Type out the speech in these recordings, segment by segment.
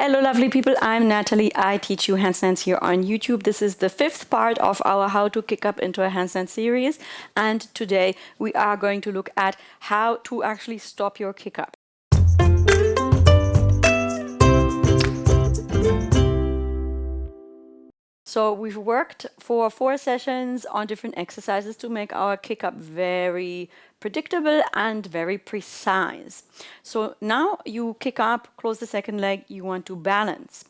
Hello lovely people, I'm Natalie. I teach you handstands here on YouTube. This is the 5th part of our How to Kick Up into a Handstand series, and today we are going to look at how to actually stop your kick up. So we've worked for 4 sessions on different exercises to make our kick up very predictable and very precise. So now you kick up, close the second leg, you want to balance.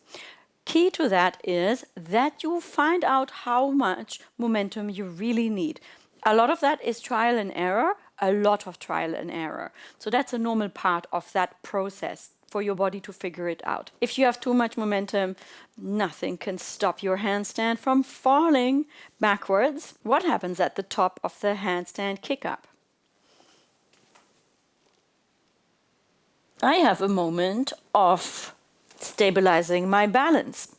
Key to that is that you find out how much momentum you really need. A lot of that is trial and error, a lot of trial and error. So that's a normal part of that process for your body to figure it out. If you have too much momentum, nothing can stop your handstand from falling backwards. What happens at the top of the handstand kick up? I have a moment of stabilizing my balance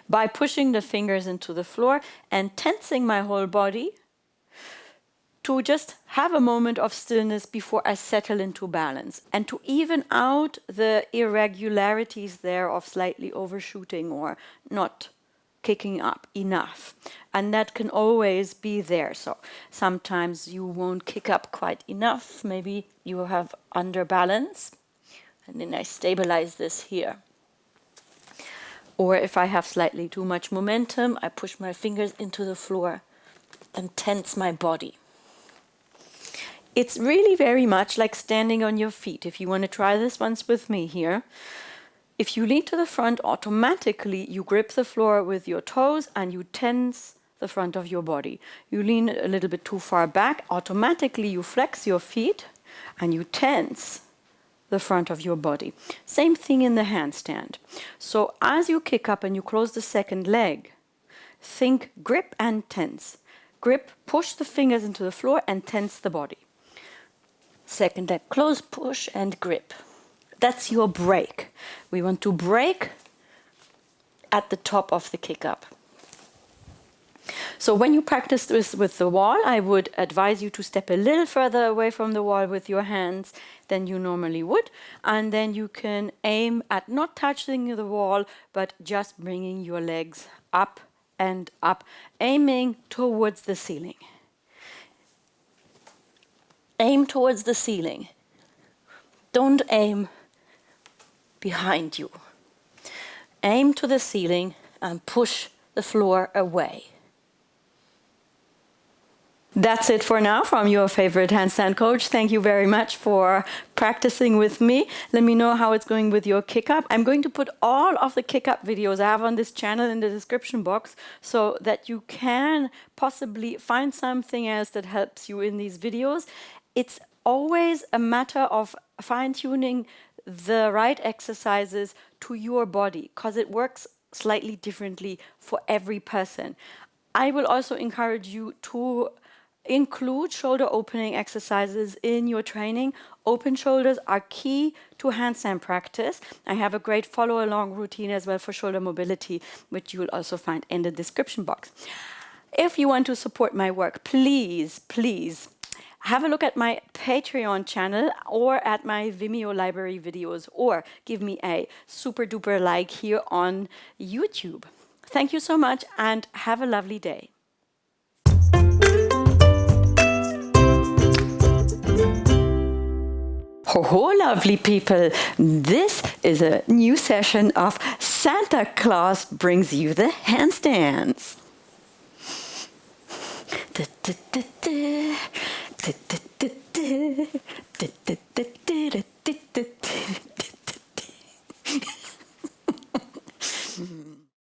by pushing the fingers into the floor and tensing my whole body to just have a moment of stillness before I settle into balance, and to even out the irregularities there of slightly overshooting or not kicking up enough. And that can always be there. So sometimes you won't kick up quite enough. Maybe you have underbalance. And then I stabilize this here. Or if I have slightly too much momentum, I push my fingers into the floor and tense my body. It's really very much like standing on your feet. If you want to try this once with me here, if you lean to the front, automatically you grip the floor with your toes and you tense the front of your body. You lean a little bit too far back, automatically you flex your feet and you tense the front of your body. Same thing in the handstand. So as you kick up and you close the second leg, think grip and tense. Grip, push the fingers into the floor and tense the body. Second leg, close, push and grip. That's your break. We want to break at the top of the kick up. So when you practice this with the wall, I would advise you to step a little further away from the wall with your hands than you normally would. And then you can aim at not touching the wall, but just bringing your legs up and up, aiming towards the ceiling. Aim towards the ceiling. Don't aim behind you. Aim to the ceiling and push the floor away. That's it for now from your favorite handstand coach. Thank you very much for practicing with me. Let me know how it's going with your kick up. I'm going to put all of the kick up videos I have on this channel in the description box so that you can possibly find something else that helps you in these videos. It's always a matter of fine-tuning the right exercises to your body because it works slightly differently for every person. I will also encourage you to include shoulder opening exercises in your training. Open shoulders are key to handstand practice. I have a great follow-along routine as well for shoulder mobility, which you will also find in the description box. If you want to support my work, please have a look at my Patreon channel or at my Vimeo library videos, or give me a super duper like here on YouTube. Thank you so much and have a lovely day. Ho, lovely people, this is a new session of Santa Claus Brings You the Handstands. Da, da, da, da. Da, da, da, da.